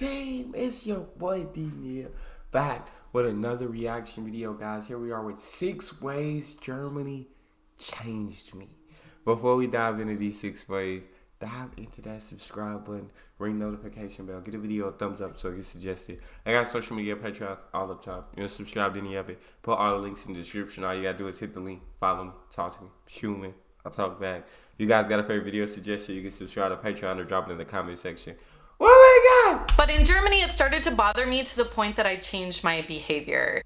team? It's your boy Neal back with another reaction video, guys. Here we are with 6 ways Germany changed me. Before we dive into these 6 ways, dive into that subscribe button, ring notification bell, get a video a thumbs up so it gets suggested. I got social media, Patreon, all up top. You know, subscribe to any of it. Put all the links in the description. All you gotta do is hit the link, follow me, talk to me, shoot me. I'll talk back. You guys got a favorite video suggestion, you can subscribe to Patreon or drop it in the comment section. Oh my God! But in Germany, it started to bother me to the point that I changed my behavior.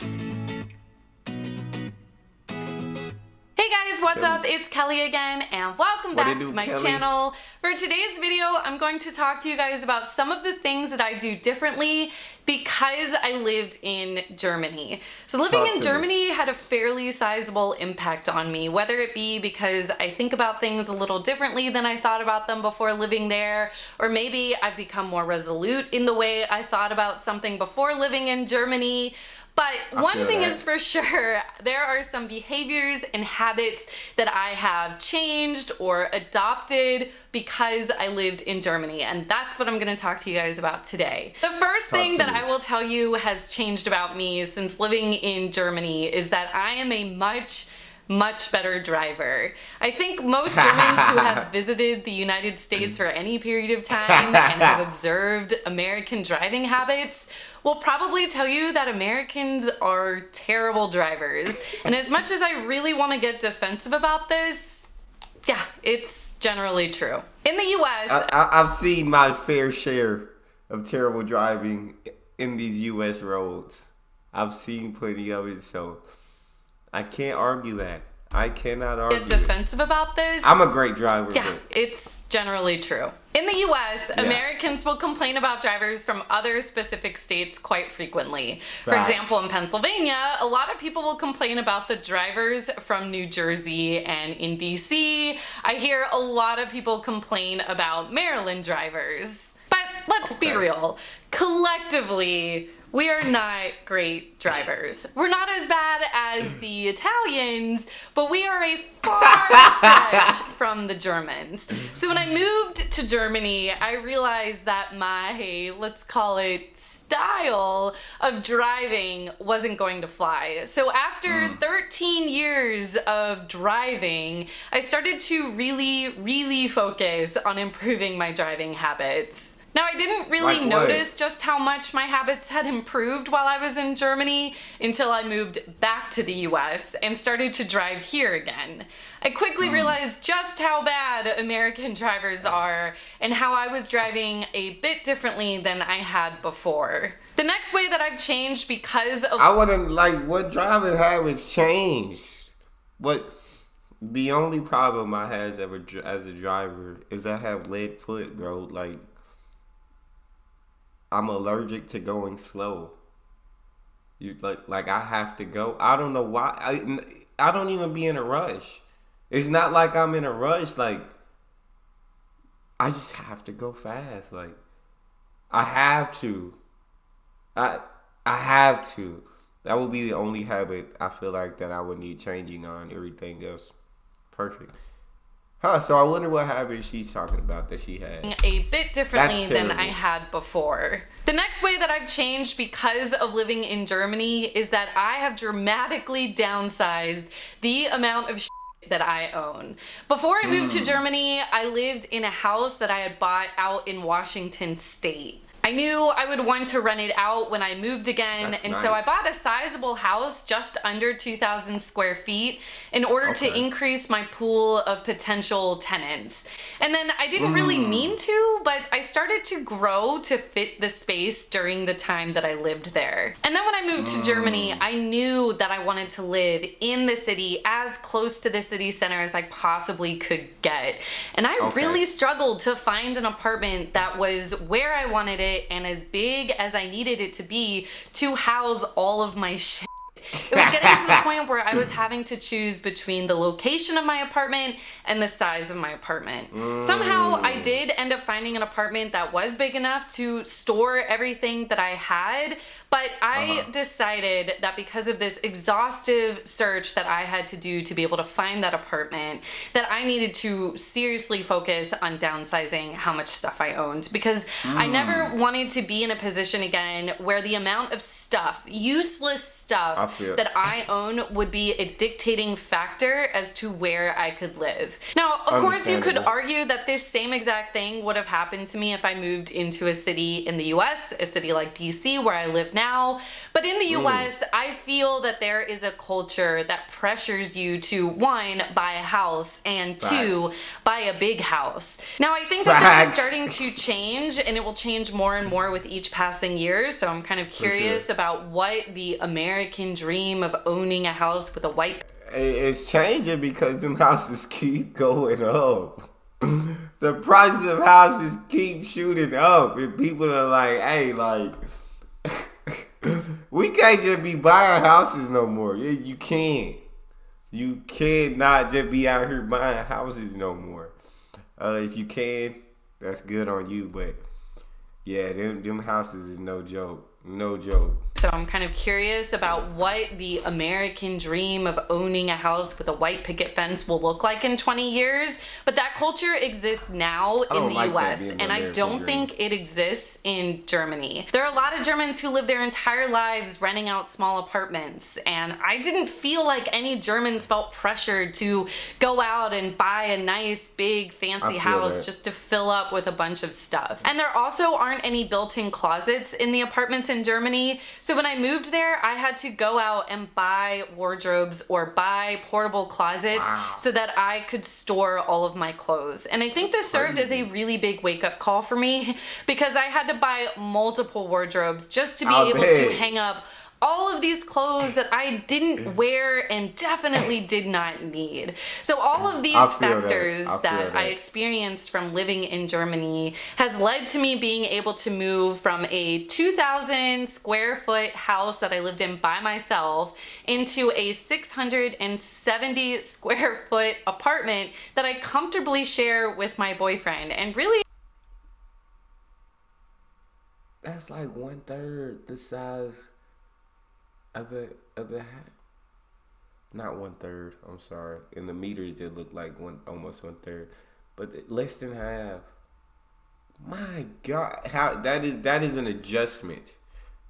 Hey guys, what's up? It's Kelly again, and welcome back to my channel. For today's video, I'm going to talk to you guys about some of the things that I do differently because I lived in Germany. So living in Germany had a fairly sizable impact on me, whether it be because I think about things a little differently than I thought about them before living there, or maybe I've become more resolute in the way I thought about something before living in Germany. But one thing is for sure, there are some behaviors and habits that I have changed or adopted because I lived in Germany, and that's what I'm going to talk to you guys about today. The first thing that I will tell you has changed about me since living in Germany is that I am a much better driver. I think most Germans who have visited the United States for any period of time and have observed American driving habits will probably tell you that Americans are terrible drivers. And as much as I really want to get defensive about this, yeah, it's generally true. In the US, I've seen my fair share of terrible driving in these US roads. I've seen plenty of it, so I can't argue that. I cannot argue. Get defensive about this. I'm a great driver. Yeah, it's generally true. In the US, Americans will complain about drivers from other specific states quite frequently. For example, in Pennsylvania, a lot of people will complain about the drivers from New Jersey, and in DC, I hear a lot of people complain about Maryland drivers. But let's be real. Collectively, we are not great drivers. We're not as bad as the Italians, but we are a far stretch from the Germans. So when I moved to Germany, I realized that my, let's call it, style of driving wasn't going to fly. So after 13 years of driving, I started to really focus on improving my driving habits. Now, I didn't really notice just how much my habits had improved while I was in Germany until I moved back to the US and started to drive here again. I quickly realized just how bad American drivers are and how I was driving a bit differently than I had before. The next way that I've changed because of— I wouldn't what driving habits changed. But the only problem I had as a driver is I have lead foot, bro. I'm allergic to going slow. I have to go. I don't know why. I don't even be in a rush. It's not like I'm in a rush. I just have to go fast. I have to. I have to. That would be the only habit I feel like that I would need changing on. Everything else, perfect. So I wonder what habit she's talking about that she had. A bit differently than I had before. The next way that I've changed because of living in Germany is that I have dramatically downsized the amount of that I own. Before I moved to Germany, I lived in a house that I had bought out in Washington State. I knew I would want to rent it out when I moved again, so I bought a sizable house just under 2,000 square feet in order to increase my pool of potential tenants. And then I didn't really mean to, but I started to grow to fit the space during the time that I lived there. And then when I moved to Germany, I knew that I wanted to live in the city as close to the city center as I possibly could get. And I really struggled to find an apartment that was where I wanted it and as big as I needed it to be to house all of my shit. It was getting to the point where I was having to choose between the location of my apartment and the size of my apartment. Somehow I did end up finding an apartment that was big enough to store everything that I had, But I decided that because of this exhaustive search that I had to do to be able to find that apartment, that I needed to seriously focus on downsizing how much stuff I owned, because I never wanted to be in a position again where the amount of stuff, useless stuff that I own would be a dictating factor as to where I could live. Now, of course, you could argue that this same exact thing would have happened to me if I moved into a city in the US, a city like DC where I live now. But in the US, I feel that there is a culture that pressures you to, one, buy a house, and two, buy a big house. Now, I think that this is starting to change, and it will change more and more with each passing year. So I'm kind of curious about what the American dream of owning a house with a white... It's changing because them houses keep going up. The prices of houses keep shooting up, and people are like, hey, like, we can't just be buying houses no more. You can't. You cannot just be out here buying houses no more. If you can, that's good on you, but yeah, them houses is no joke. No joke. So I'm kind of curious about what the American dream of owning a house with a white picket fence will look like in 20 years. But that culture exists now in the US, and I don't think it exists in Germany. There are a lot of Germans who live their entire lives renting out small apartments, and I didn't feel like any Germans felt pressured to go out and buy a nice, big, fancy house just to fill up with a bunch of stuff. And there also aren't any built-in closets in the apartments in Germany. So when I moved there, I had to go out and buy wardrobes or buy portable closets so that I could store all of my clothes. And I think this served as a really big wake-up call for me, because I had to buy multiple wardrobes just to be able to hang up all of these clothes that I didn't wear and definitely did not need. So all of these factors that I experienced from living in Germany has led to me being able to move from a 2,000 square foot house that I lived in by myself into a 670 square foot apartment that I comfortably share with my boyfriend. And really, that's like 1/3 the size of the not 1/3. I'm sorry. In the meters, it looked like almost 1/3, but less than half. My God, how that is an adjustment.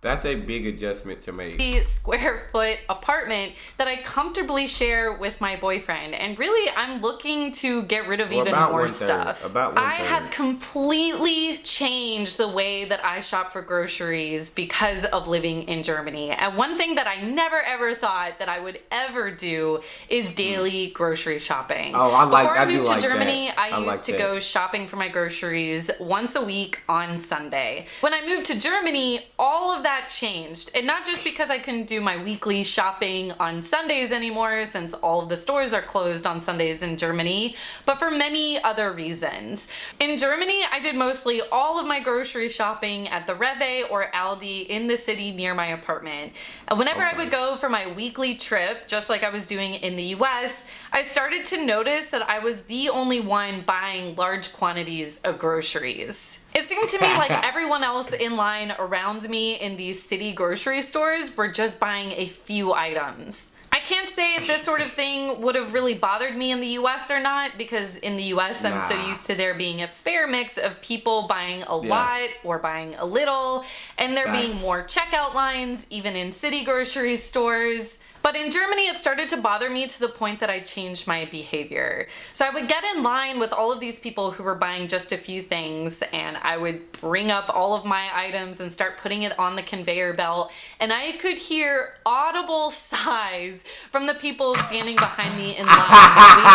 That's a big adjustment to make. A square foot apartment that I comfortably share with my boyfriend. And really, I'm looking to get rid of even more stuff. I had completely changed the way that I shop for groceries because of living in Germany. And one thing that I never ever thought that I would ever do is daily grocery shopping. Before I moved to Germany, I used to go shopping for my groceries once a week on Sunday. When I moved to Germany, all of that changed, and not just because I couldn't do my weekly shopping on Sundays anymore, since all of the stores are closed on Sundays in Germany, but for many other reasons. In Germany, I did mostly all of my grocery shopping at the Rewe or Aldi in the city near my apartment. And whenever I would go for my weekly trip, just like I was doing in the US, I started to notice that I was the only one buying large quantities of groceries. It seemed to me like everyone else in line around me in these city grocery stores were just buying a few items. I can't say if this sort of thing would have really bothered me in the US or not, because in the US I'm so used to there being a fair mix of people buying a lot or buying a little, and there being more checkout lines even in city grocery stores. But in Germany, it started to bother me to the point that I changed my behavior. So I would get in line with all of these people who were buying just a few things, and I would bring up all of my items and start putting it on the conveyor belt, and I could hear audible sighs from the people standing behind me in line, waiting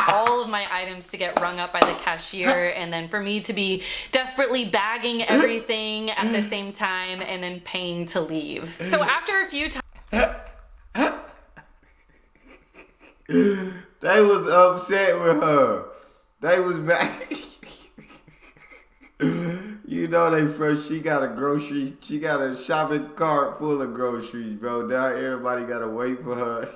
for all of my items to get rung up by the cashier, and then for me to be desperately bagging everything at the same time and then paying to leave. So after a few times, they was upset with her. They was mad. You know she got a shopping cart full of groceries, bro. Now everybody gotta wait for her.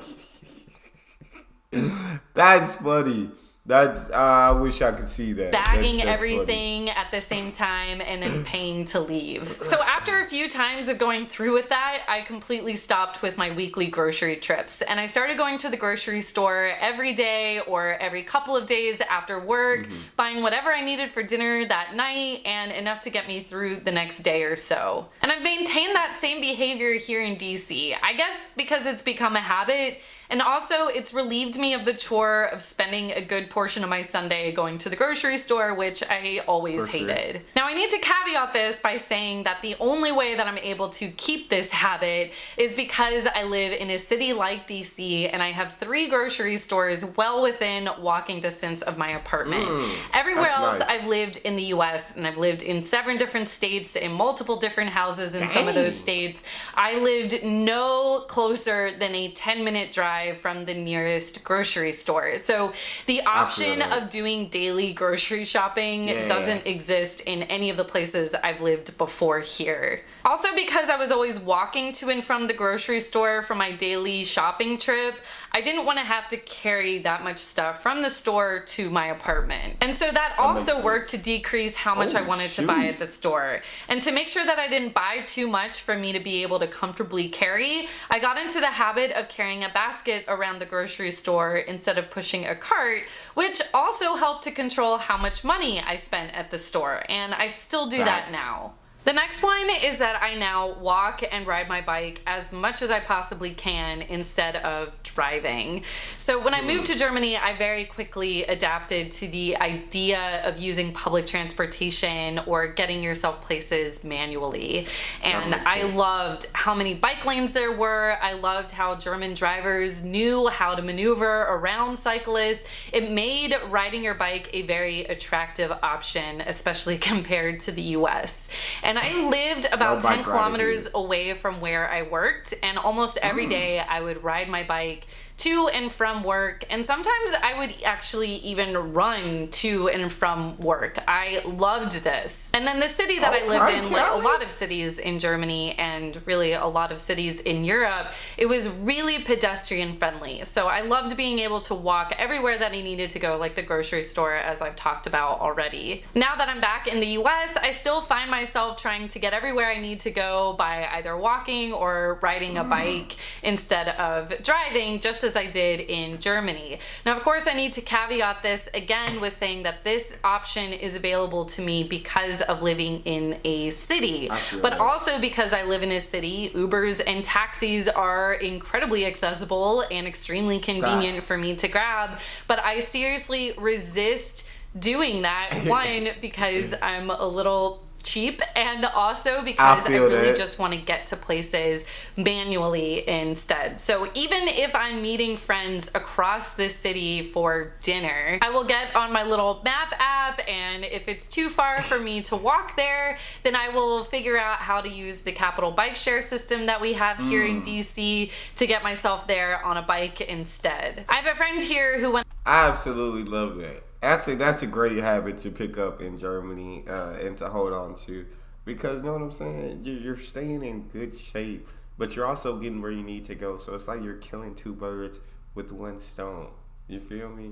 That's funny. That's I wish I could see that. Bagging that's everything funny. at the same time and then paying to leave. So after a few times of going through with that, I completely stopped with my weekly grocery trips. And I started going to the grocery store every day or every couple of days after work, buying whatever I needed for dinner that night and enough to get me through the next day or so. And I've maintained that same behavior here in DC. I guess because it's become a habit. And also, it's relieved me of the chore of spending a good portion of my Sunday going to the grocery store, which I always hated. Now, I need to caveat this by saying that the only way that I'm able to keep this habit is because I live in a city like DC and I have 3 grocery stores well within walking distance of my apartment. Everywhere else, nice. I've lived in the US and I've lived in 7 different states, in multiple different houses in some of those states. I lived no closer than a 10-minute drive from the nearest grocery store. So the option of doing daily grocery shopping doesn't exist in any of the places I've lived before here. Also, because I was always walking to and from the grocery store for my daily shopping trip, I didn't want to have to carry that much stuff from the store to my apartment. And so that also worked to decrease how much I wanted to buy at the store. And to make sure that I didn't buy too much for me to be able to comfortably carry, I got into the habit of carrying a basket around the grocery store instead of pushing a cart, which also helped to control how much money I spent at the store. And I still do that now. The next one is that I now walk and ride my bike as much as I possibly can instead of driving. So when I moved to Germany, I very quickly adapted to the idea of using public transportation or getting yourself places manually. And I loved how many bike lanes there were. I loved how German drivers knew how to maneuver around cyclists. It made riding your bike a very attractive option, especially compared to the US. And I lived about 10 kilometers away from where I worked, and almost every day I would ride my bike to and from work, and sometimes I would actually even run to and from work. I loved this. And then the city that I lived in, like a lot of cities in Germany and really a lot of cities in Europe, it was really pedestrian friendly. So I loved being able to walk everywhere that I needed to go, like the grocery store, as I've talked about already. Now that I'm back in the US, I still find myself trying to get everywhere I need to go by either walking or riding a bike instead of driving, just as I did in Germany. Now, of course, I need to caveat this again with saying that this option is available to me because of living in a city, but also because I live in a city, Ubers and taxis are incredibly accessible and extremely convenient for me to grab, but I seriously resist doing that, one, because I'm a little cheap, and also because I really just want to get to places manually instead. So even if I'm meeting friends across the city for dinner, I will get on my little map app, and if it's too far for me to walk there, then I will figure out how to use the Capital bike share system that we have here in DC to get myself there on a bike instead. I have a friend here who went... I absolutely love that. That's a great habit to pick up in Germany and to hold on to, because you know what I'm saying? You're staying in good shape, but you're also getting where you need to go. So it's like you're killing 2 birds with 1 stone. You feel me?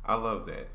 I love that.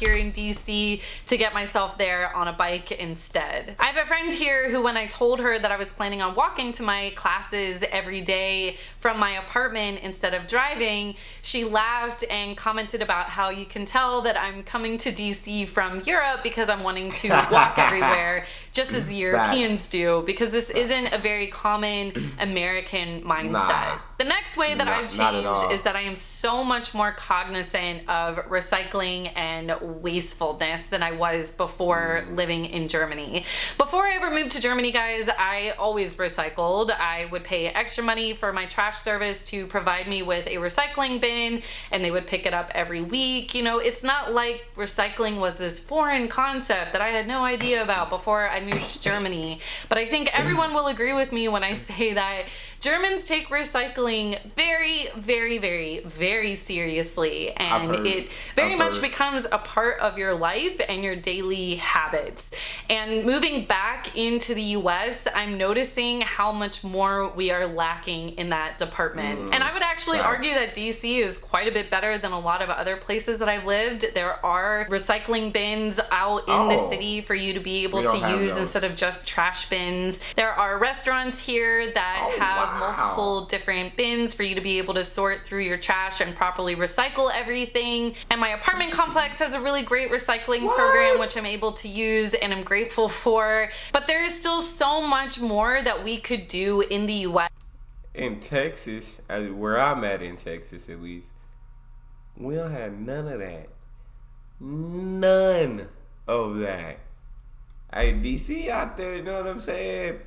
Here in DC to get myself there on a bike instead. I have a friend here who, when I told her that I was planning on walking to my classes every day from my apartment instead of driving, she laughed and commented about how you can tell that I'm coming to DC from Europe because I'm wanting to walk everywhere just as the Europeans do, because this isn't a very common American mindset. The next way that I've changed is that I am so much more cognizant of recycling and wastefulness than I was before living in Germany. Before I ever moved to Germany, guys, I always recycled. I would pay extra money for my trash service to provide me with a recycling bin, and they would pick it up every week. You know, it's not like recycling was this foreign concept that I had no idea about before I moved to Germany. But I think everyone will agree with me when I say that Germans take recycling very, very, very, very seriously, and it very much becomes a part of your life and your daily habits. And moving back into the US, I'm noticing how much more we are lacking in that department. And I would actually argue that DC is quite a bit better than a lot of other places that I've lived. There are recycling bins out in the city for you to be able to use instead of just trash bins. There are restaurants here that have multiple different bins for you to be able to sort through your trash and properly recycle everything. And my apartment complex has a really great recycling program, which I'm able to use and I'm grateful for. But there is still so much more that we could do in the US. In Texas, where I'm at in Texas at least, we don't have none of that. None of that. Hey, DC out there, you know what I'm saying?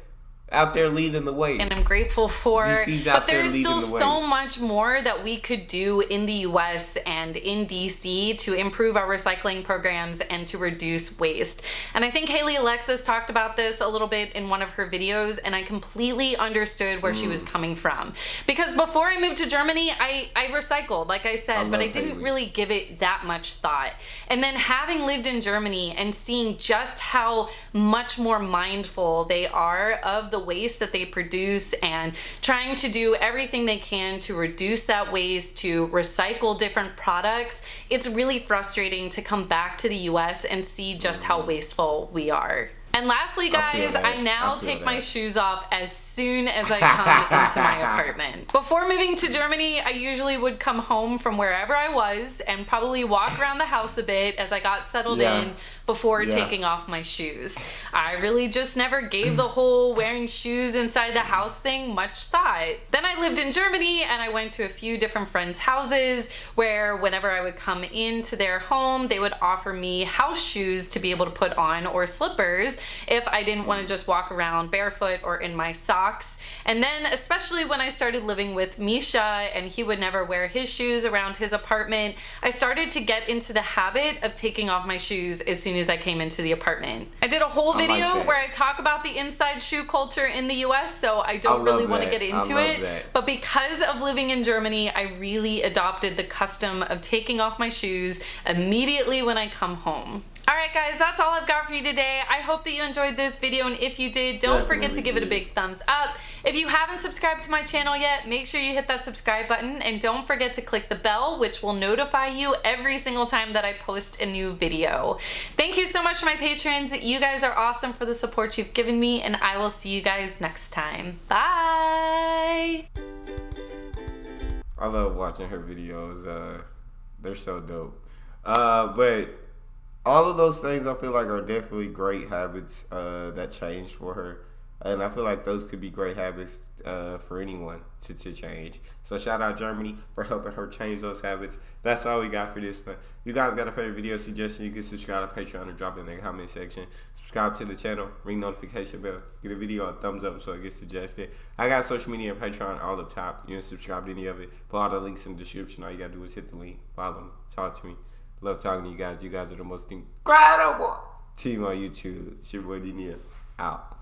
Out there leading the way. And I'm grateful for, but there's still so much more that we could do in the US and in DC to improve our recycling programs and to reduce waste. And I think Haley Alexis talked about this a little bit in one of her videos, and I completely understood where she was coming from. Because before I moved to Germany, I recycled, like I said, but I didn't really give it that much thought. And then having lived in Germany and seeing just how much more mindful they are of the waste that they produce and trying to do everything they can to reduce that waste, to recycle different products, it's really frustrating to come back to the US and see just how wasteful we are. And lastly, guys, I now take my shoes off as soon as I come into my apartment. Before moving to Germany, I usually would come home from wherever I was and probably walk around the house a bit as I got settled in before taking off my shoes. I really just never gave the whole wearing shoes inside the house thing much thought. Then I lived in Germany and I went to a few different friends' houses where whenever I would come into their home, they would offer me house shoes to be able to put on, or slippers if I didn't want to just walk around barefoot or in my socks. And then especially when I started living with Misha and he would never wear his shoes around his apartment, I started to get into the habit of taking off my shoes as soon as I came into the apartment. I did a whole video where I talk about the inside shoe culture in the US, so I don't really want to get into it. But because of living in Germany, I really adopted the custom of taking off my shoes immediately when I come home. Alright guys, that's all I've got for you today. I hope that you enjoyed this video, and if you did, don't forget to give it a big thumbs up. If you haven't subscribed to my channel yet, make sure you hit that subscribe button, and don't forget to click the bell, which will notify you every single time that I post a new video. Thank you so much to my patrons. You guys are awesome for the support you've given me, and I will see you guys next time. Bye! I love watching her videos. They're so dope. But all of those things I feel like are definitely great habits that changed for her. And I feel like those could be great habits for anyone to change. So shout out Germany for helping her change those habits. That's all we got for this one. If you guys got a favorite video suggestion, you can subscribe to Patreon or drop it in the comment section. Subscribe to the channel, ring notification bell, give the video a thumbs up so it gets suggested. I got social media and Patreon all up top. You can subscribe to any of it. Put all the links in the description. All you gotta do is hit the link, follow me, talk to me. Love talking to you guys. You guys are the most incredible team on YouTube. It's your boy Neal. Out.